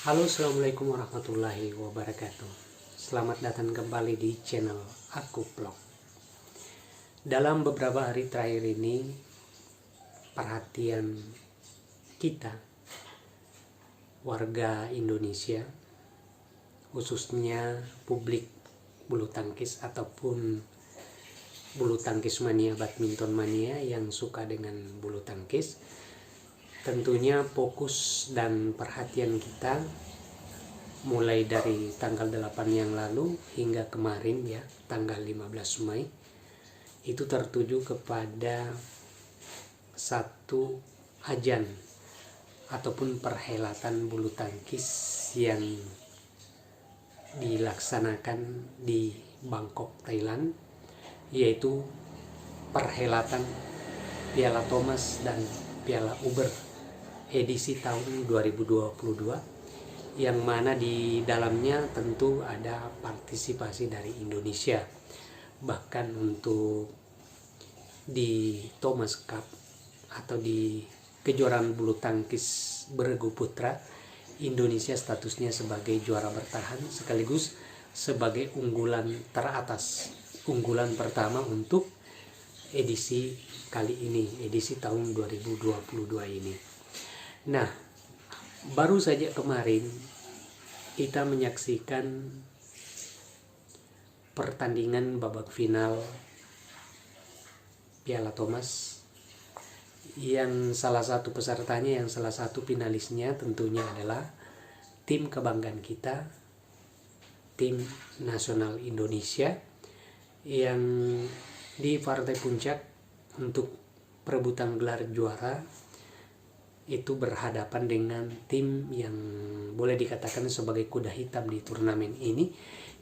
Halo, assalamualaikum warahmatullahi wabarakatuh. Selamat datang kembali di channel Aku Vlog. Dalam beberapa hari terakhir ini, perhatian kita, warga Indonesia, khususnya publik bulu tangkis ataupun bulu tangkis mania, badminton mania yang suka dengan bulu tangkis, tentunya fokus dan perhatian kita mulai dari tanggal 8 yang lalu hingga kemarin ya, tanggal 15 Mei, itu tertuju kepada satu ajang ataupun perhelatan bulu tangkis yang dilaksanakan di Bangkok, Thailand, yaitu perhelatan Piala Thomas dan Piala Uber edisi tahun 2022, yang mana di dalamnya tentu ada partisipasi dari Indonesia. Bahkan untuk di Thomas Cup atau di kejuaraan bulu tangkis bergu putra, Indonesia statusnya sebagai juara bertahan sekaligus sebagai unggulan teratas, unggulan pertama untuk edisi kali ini, edisi tahun 2022 ini. Nah, baru saja kemarin kita menyaksikan pertandingan babak final Piala Thomas yang salah satu pesertanya, yang salah satu finalisnya tentunya adalah tim kebanggaan kita, tim nasional Indonesia, yang di partai puncak untuk perebutan gelar juara itu berhadapan dengan tim yang boleh dikatakan sebagai kuda hitam di turnamen ini,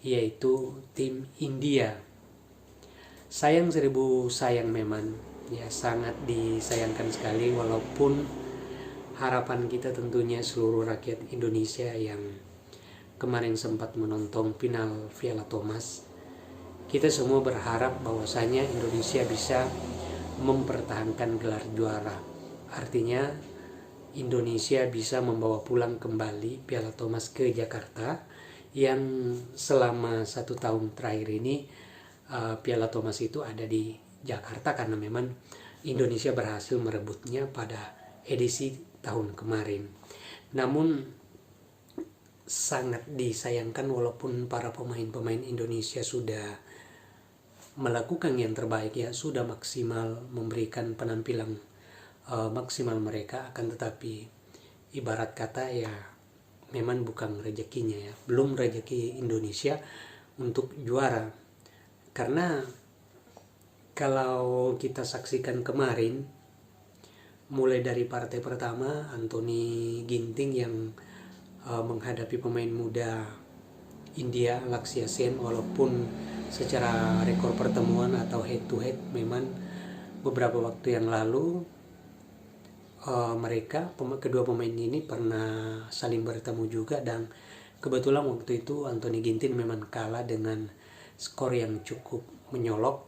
yaitu tim India. Sayang seribu sayang memang ya, sangat disayangkan sekali, walaupun harapan kita tentunya seluruh rakyat Indonesia yang kemarin sempat menonton final Piala Thomas, kita semua berharap bahwasanya Indonesia bisa mempertahankan gelar juara. Artinya Indonesia bisa membawa pulang kembali Piala Thomas ke Jakarta, yang selama 1 tahun terakhir ini Piala Thomas itu ada di Jakarta karena memang Indonesia berhasil merebutnya pada edisi tahun kemarin. Namun sangat disayangkan, walaupun para pemain-pemain Indonesia sudah melakukan yang terbaik ya, sudah maksimal memberikan penampilan maksimal mereka, akan tetapi ibarat kata ya, memang bukan rezekinya ya, belum rezeki Indonesia untuk juara. Karena kalau kita saksikan kemarin, mulai dari partai pertama Anthony Ginting yang menghadapi pemain muda India Lakshya Sen, walaupun secara rekor pertemuan atau head to head memang beberapa waktu yang lalu kedua pemain ini pernah saling bertemu juga, dan kebetulan waktu itu Anthony Ginting memang kalah dengan skor yang cukup menyolok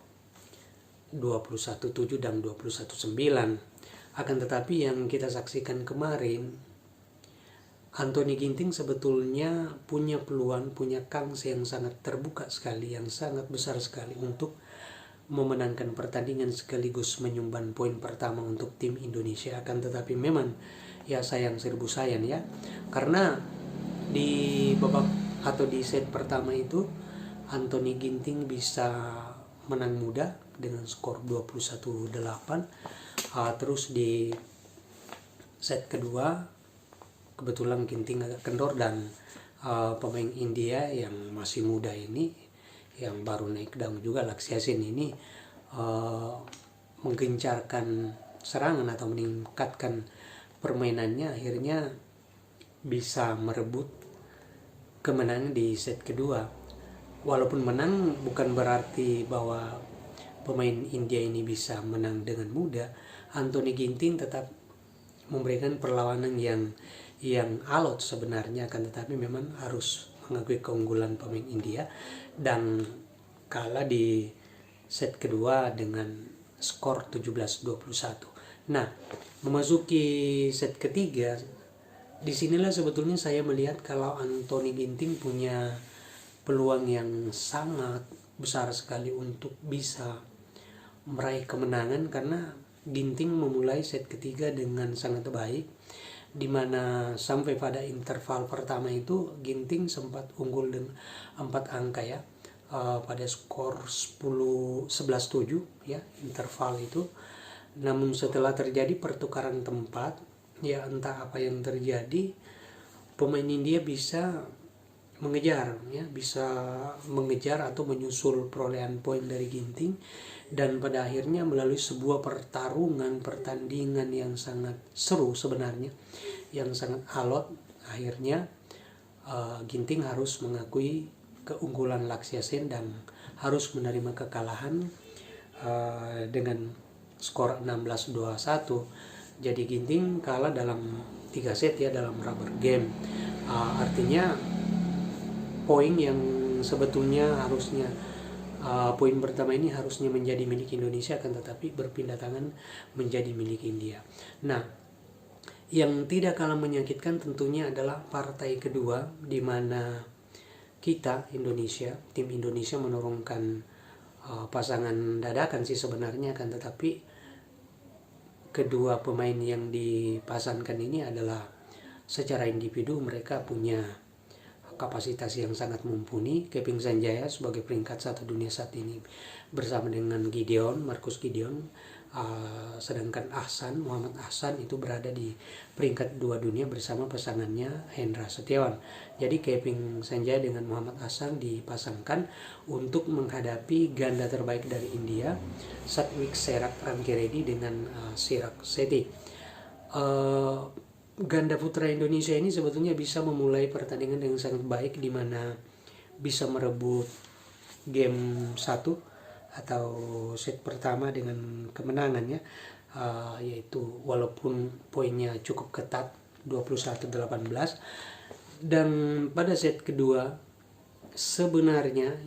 21-7 dan 21-9. Akan tetapi yang kita saksikan kemarin, Anthony Ginting sebetulnya punya peluang, punya kans yang sangat terbuka sekali, yang sangat besar sekali untuk memenangkan pertandingan sekaligus menyumbang poin pertama untuk tim Indonesia. Akan tetapi memang ya, sayang seribu sayang ya, karena di babak atau di set pertama itu Anthony Ginting bisa menang mudah dengan skor 21-8. Terus di set kedua kebetulan Ginting agak kendor, dan pemain India yang masih muda ini, yang baru naik daun juga, Lakshya Sen ini menggencarkan serangan atau meningkatkan permainannya, akhirnya bisa merebut kemenangan di set kedua. Walaupun menang bukan berarti bahwa pemain India ini bisa menang dengan mudah. Anthony Ginting tetap memberikan perlawanan yang alot sebenarnya, akan tetapi memang harus mengakui keunggulan pemain India dan kalah di set kedua dengan skor 17-21. Nah, memasuki set ketiga Disinilah sebetulnya saya melihat kalau Anthony Ginting punya peluang yang sangat besar sekali untuk bisa meraih kemenangan, karena Ginting memulai set ketiga dengan sangat baik, dimana sampai pada interval pertama itu Ginting sempat unggul dengan 4 angka ya, pada skor 11-7 ya interval itu. Namun setelah terjadi pertukaran tempat, ya entah apa yang terjadi, pemain India bisa mengejar atau menyusul perolehan poin dari Ginting, dan pada akhirnya melalui sebuah pertandingan yang sangat seru sebenarnya, yang sangat alot, akhirnya Ginting harus mengakui keunggulan Lakshya Sen dan harus menerima kekalahan dengan skor 16-21. Jadi Ginting kalah dalam 3 set ya, dalam rubber game. Artinya poin yang sebetulnya harusnya poin pertama ini harusnya menjadi milik Indonesia, akan tetapi berpindah tangan menjadi milik India. Nah, yang tidak kalah menyakitkan tentunya adalah partai kedua, di mana kita tim Indonesia menurunkan pasangan dadakan sih sebenarnya, kan, tetapi kedua pemain yang dipasangkan ini adalah secara individu mereka punya kapasitas yang sangat mumpuni. Kevin Sanjaya sebagai peringkat 1 dunia saat ini bersama dengan Marcus Gideon, sedangkan Muhammad Ahsan itu berada di peringkat 2 dunia bersama pasangannya Hendra Setiawan. Jadi Kevin Sanjaya dengan Muhammad Ahsan dipasangkan untuk menghadapi ganda terbaik dari India, Satvik Rankireddy dengan Chirag Shetty. Ganda putra Indonesia ini sebetulnya bisa memulai pertandingan dengan sangat baik, di mana bisa merebut game 1 atau set pertama dengan kemenangannya, yaitu walaupun poinnya cukup ketat 21-18. Dan pada set kedua sebenarnya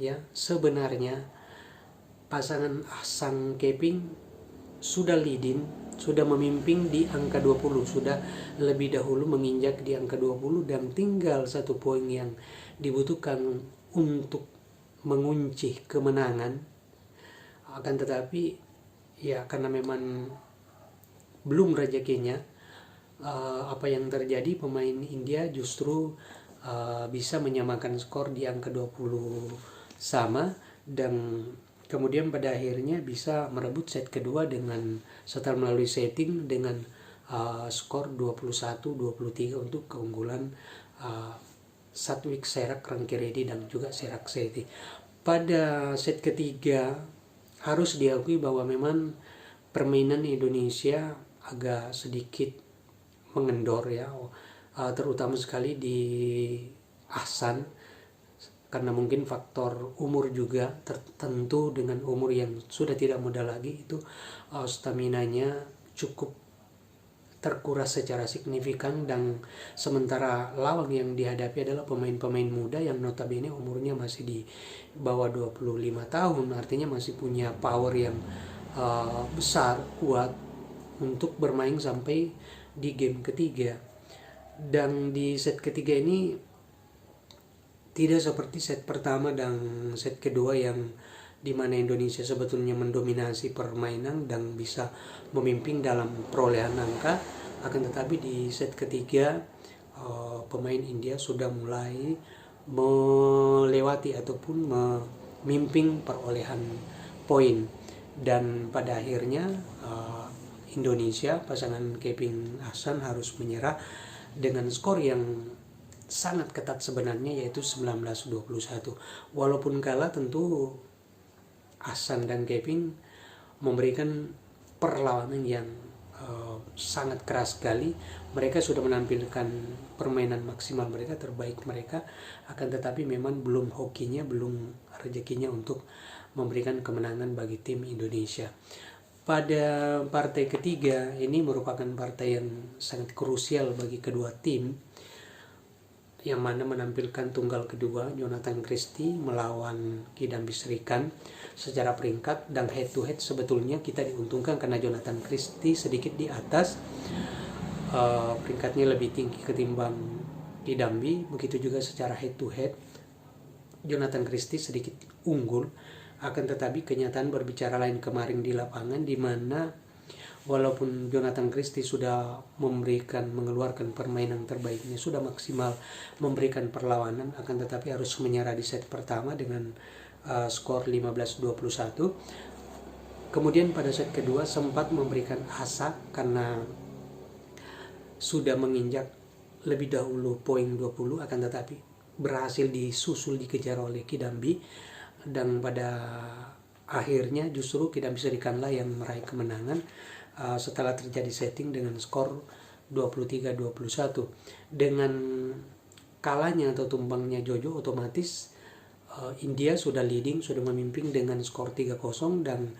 pasangan Ahsan Kevin sudah memimpin di angka 20, sudah lebih dahulu menginjak di angka 20, dan tinggal 1 poin yang dibutuhkan untuk mengunci kemenangan. Akan tetapi ya karena memang belum rezekinya, apa yang terjadi, pemain India justru bisa menyamakan skor di angka 20 sama, dan kemudian pada akhirnya bisa merebut set kedua dengan setelah melalui setting dengan skor 21-23 untuk keunggulan Satvik Rankireddy dan juga Chirag Shetty. Pada set ketiga harus diakui bahwa memang permainan Indonesia agak sedikit mengendor ya, terutama sekali di Ahsan, karena mungkin faktor umur juga tertentu. Dengan umur yang sudah tidak muda lagi, itu staminanya cukup terkuras secara signifikan, dan sementara lawan yang dihadapi adalah pemain-pemain muda yang notabene umurnya masih di bawah 25 tahun, artinya masih punya power yang besar, kuat untuk bermain sampai di game ketiga. Dan di set ketiga ini tidak seperti set pertama dan set kedua yang dimana Indonesia sebetulnya mendominasi permainan dan bisa memimpin dalam perolehan angka. Akan tetapi di set ketiga pemain India sudah mulai melewati ataupun memimpin perolehan poin, dan pada akhirnya Indonesia, pasangan Kevin Ahsan, harus menyerah dengan skor yang sangat ketat sebenarnya, yaitu 19-21. Walaupun kalah, tentu Ahsan dan Kevin memberikan perlawanan yang sangat keras sekali. Mereka sudah menampilkan permainan maksimal mereka, terbaik mereka, akan tetapi memang belum hokinya, belum rezekinya untuk memberikan kemenangan bagi tim Indonesia. Pada partai ketiga ini merupakan partai yang sangat krusial bagi kedua tim, yang mana menampilkan tunggal kedua Jonathan Christie melawan Kidambi Srikanth secara peringkat, dan head to head sebetulnya kita diuntungkan karena Jonathan Christie sedikit di atas. peringkatnya lebih tinggi ketimbang Kidambi. Begitu juga secara head to head Jonathan Christie sedikit unggul. Akan tetapi kenyataan berbicara lain kemarin di lapangan, di mana walaupun Jonathan Christie sudah mengeluarkan permainan terbaiknya, sudah maksimal memberikan perlawanan, akan tetapi harus menyerah di set pertama dengan skor 15-21. Kemudian pada set kedua sempat memberikan asa karena sudah menginjak lebih dahulu poin 20, akan tetapi berhasil disusul dikejar oleh Kidambi, dan pada akhirnya justru Kidambi Srikanlah yang meraih kemenangan setelah terjadi setting dengan skor 23-21. Dengan kalahnya atau tumbangnya Jojo, otomatis India sudah leading, sudah memimpin dengan skor 3-0, dan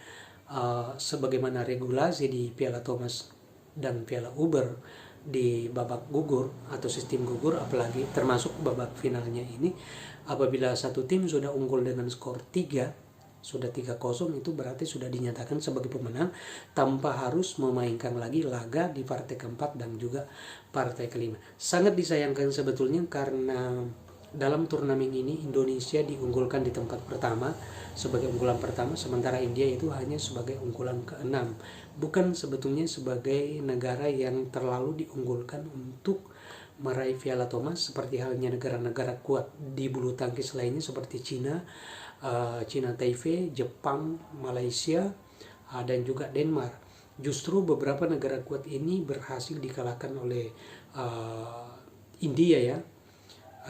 sebagaimana regulasi di Piala Thomas dan Piala Uber di babak gugur atau sistem gugur, apalagi termasuk babak finalnya ini, apabila satu tim sudah unggul dengan skor 3, sudah 3-0, itu berarti sudah dinyatakan sebagai pemenang tanpa harus memainkan lagi laga di partai keempat dan juga partai kelima. Sangat disayangkan sebetulnya, karena dalam turnamen ini Indonesia diunggulkan di tempat pertama sebagai unggulan pertama, sementara India itu hanya sebagai unggulan ke-6. Bukan sebetulnya sebagai negara yang terlalu diunggulkan untuk meraih Piala Thomas, seperti halnya negara-negara kuat di bulu tangkis lainnya seperti China Taipei, Jepang, Malaysia, dan juga Denmark. Justru beberapa negara kuat ini berhasil dikalahkan oleh India ya,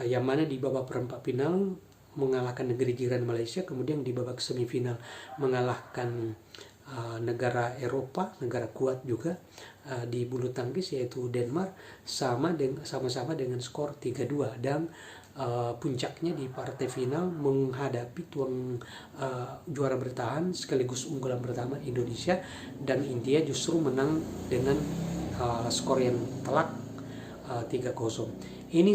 yang mana di babak perempat final mengalahkan negeri jiran Malaysia, kemudian di babak semifinal mengalahkan negara Eropa, negara kuat juga di bulu tangkis yaitu Denmark, sama-sama dengan skor 3-2, dan puncaknya di partai final menghadapi juara bertahan sekaligus unggulan pertama Indonesia, dan India justru menang dengan skor yang telak 3-0. Ini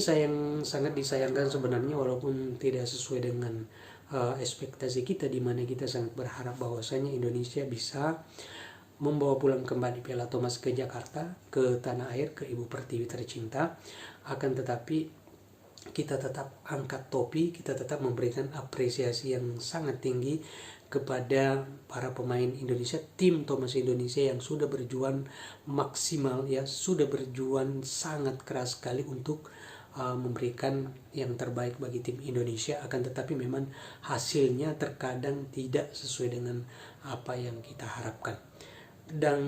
sangat disayangkan sebenarnya, walaupun tidak sesuai dengan ekspektasi kita, di mana kita sangat berharap bahwasanya Indonesia bisa membawa pulang kembali Piala Thomas ke Jakarta, ke tanah air, ke Ibu Pertiwi tercinta. Akan tetapi kita tetap angkat topi, kita tetap memberikan apresiasi yang sangat tinggi kepada para pemain Indonesia, tim Thomas Indonesia yang sudah berjuang maksimal ya, sudah berjuang sangat keras sekali untuk memberikan yang terbaik bagi tim Indonesia. Akan tetapi memang hasilnya terkadang tidak sesuai dengan apa yang kita harapkan, dan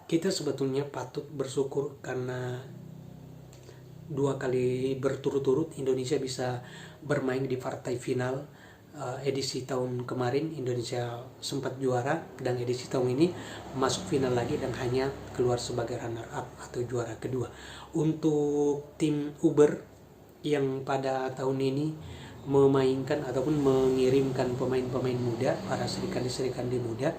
kita sebetulnya patut bersyukur karena 2 kali berturut-turut Indonesia bisa bermain di partai final. Edisi tahun kemarin Indonesia sempat juara, dan edisi tahun ini masuk final lagi dan hanya keluar sebagai runner up atau juara kedua. Untuk tim Uber yang pada tahun ini memainkan ataupun mengirimkan pemain-pemain muda, para serikandi muda,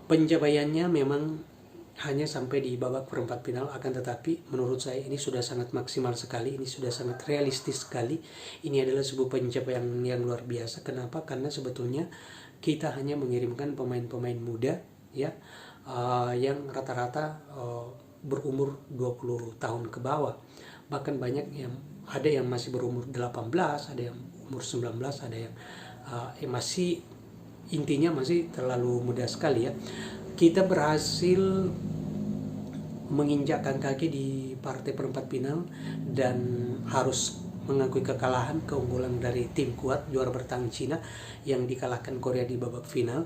pencapaiannya memang hanya sampai di babak perempat final, akan tetapi menurut saya ini sudah sangat maksimal sekali, ini sudah sangat realistis sekali. Ini adalah sebuah pencapaian yang luar biasa. Kenapa? Karena sebetulnya kita hanya mengirimkan pemain-pemain muda ya, yang rata-rata berumur 20 tahun ke bawah. Bahkan banyak yang ada yang masih berumur 18, ada yang umur 19, ada yang masih, intinya masih terlalu muda sekali ya. Kita berhasil menginjakkan kaki di partai perempat final dan harus mengakui kekalahan, keunggulan dari tim kuat juara bertahan Cina yang dikalahkan Korea di babak final.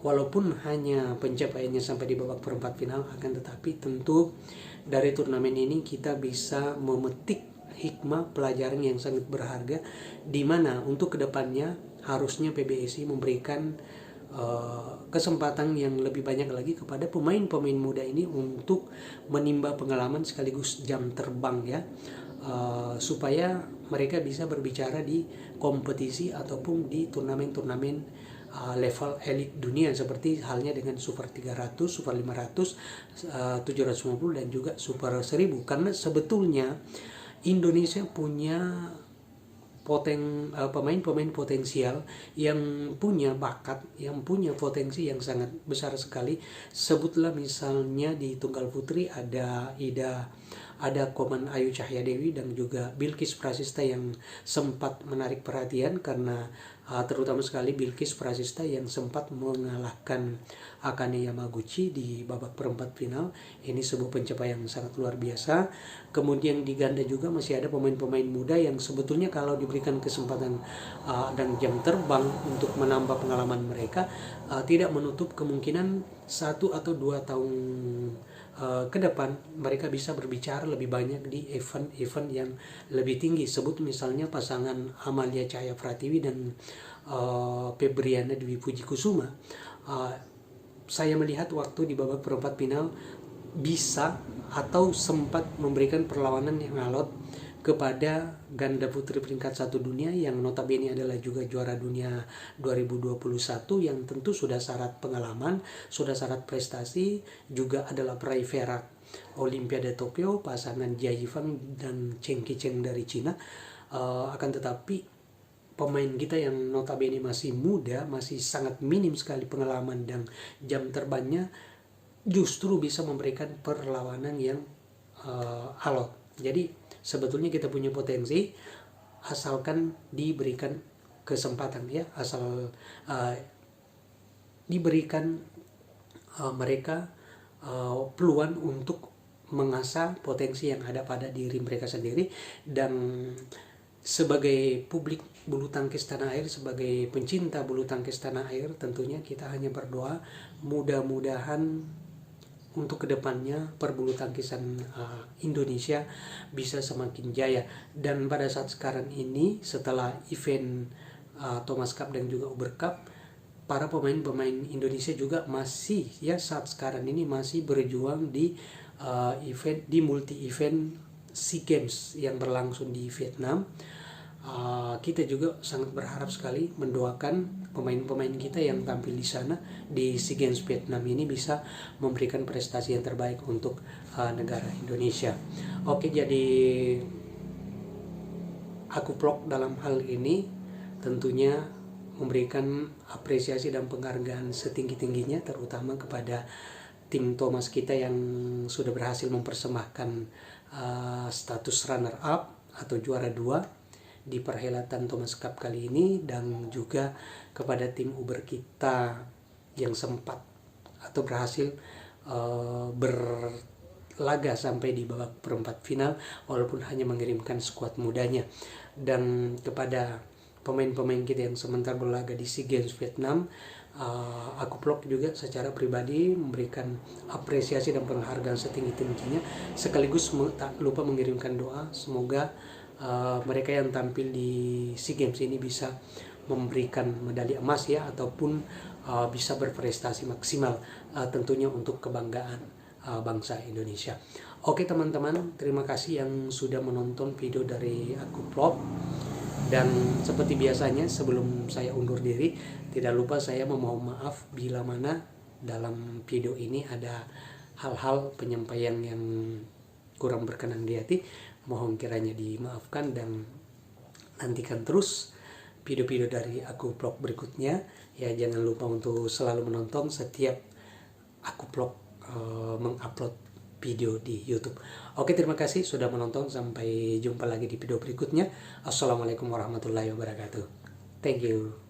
Walaupun hanya pencapaiannya sampai di babak perempat final, akan tetapi tentu dari turnamen ini kita bisa memetik hikmah pelajaran yang sangat berharga, di mana untuk kedepannya harusnya PBSI memberikan kesempatan yang lebih banyak lagi kepada pemain-pemain muda ini untuk menimba pengalaman sekaligus jam terbang ya, supaya mereka bisa berbicara di kompetisi ataupun di turnamen-turnamen level elit dunia, seperti halnya dengan Super 300, Super 500, 750 dan juga Super 1000. Karena sebetulnya Indonesia punya pemain-pemain potensial yang punya bakat, yang punya potensi yang sangat besar sekali. Sebutlah misalnya di tunggal putri ada Koman Ayu Cahyadewi dan juga Bilkis Prasista yang sempat menarik perhatian karena terutama sekali Bilkis Prasista yang sempat mengalahkan Akane Yamaguchi di babak perempat final. Ini sebuah pencapaian yang sangat luar biasa. Kemudian di ganda juga masih ada pemain-pemain muda yang sebetulnya kalau diberikan kesempatan dan jam terbang untuk menambah pengalaman mereka, tidak menutup kemungkinan 1 atau 2 tahun ke depan mereka bisa berbicara lebih banyak di event-event yang lebih tinggi. Sebut misalnya pasangan Amalia Cahaya Pratiwi dan Febriana Dwi Puji Kusuma. Saya melihat waktu di babak perempat final bisa atau sempat memberikan perlawanan yang alot kepada ganda putri peringkat 1 dunia yang notabene adalah juga juara dunia 2021, yang tentu sudah syarat pengalaman, sudah syarat prestasi, juga adalah peraih perak Olimpiade Tokyo, pasangan Jia Yifang dan Cheng Qicheng dari Cina. Akan tetapi pemain kita yang notabene masih muda, masih sangat minim sekali pengalaman dan jam terbangnya, justru bisa memberikan perlawanan yang alot. Jadi sebetulnya kita punya potensi asalkan diberikan kesempatan, ya, asal diberikan mereka peluang untuk mengasah potensi yang ada pada diri mereka sendiri. Dan sebagai publik bulu tangkis tanah air, sebagai pencinta bulu tangkis tanah air, tentunya kita hanya berdoa mudah-mudahan untuk kedepannya perbulu tangkisan Indonesia bisa semakin jaya. Dan pada saat sekarang ini, setelah event Thomas Cup dan juga Uber Cup, para pemain-pemain Indonesia juga masih, ya, saat sekarang ini masih berjuang di multi event SEA Games yang berlangsung di Vietnam. Kita juga sangat berharap sekali, mendoakan pemain-pemain kita yang tampil di sana di SEA Games Vietnam ini bisa memberikan prestasi yang terbaik untuk negara Indonesia. Oke, jadi aku vlog dalam hal ini tentunya memberikan apresiasi dan penghargaan setinggi-tingginya, terutama kepada tim Thomas kita yang sudah berhasil mempersembahkan status runner up atau juara 2 di perhelatan Thomas Cup kali ini, dan juga kepada tim Uber kita yang sempat atau berhasil berlaga sampai di babak perempat final walaupun hanya mengirimkan skuad mudanya. Dan kepada pemain-pemain kita yang sementara berlaga di SEA Games Vietnam, aku vlog juga secara pribadi memberikan apresiasi dan penghargaan setinggi-tingginya, sekaligus tak lupa mengirimkan doa semoga mereka yang tampil di SEA Games ini bisa memberikan medali emas, ya, ataupun bisa berprestasi maksimal, tentunya untuk kebanggaan bangsa Indonesia. Oke teman-teman, terima kasih yang sudah menonton video dari aku vlog. Dan seperti biasanya sebelum saya undur diri, tidak lupa saya memohon maaf bila mana dalam video ini ada hal-hal penyampaian yang kurang berkenan di hati. Mohon kiranya dimaafkan, dan nantikan terus video-video dari aku vlog berikutnya. Ya, jangan lupa untuk selalu menonton setiap aku vlog mengupload video di YouTube. Oke, terima kasih sudah menonton. Sampai jumpa lagi di video berikutnya. Assalamualaikum warahmatullahi wabarakatuh. Thank you.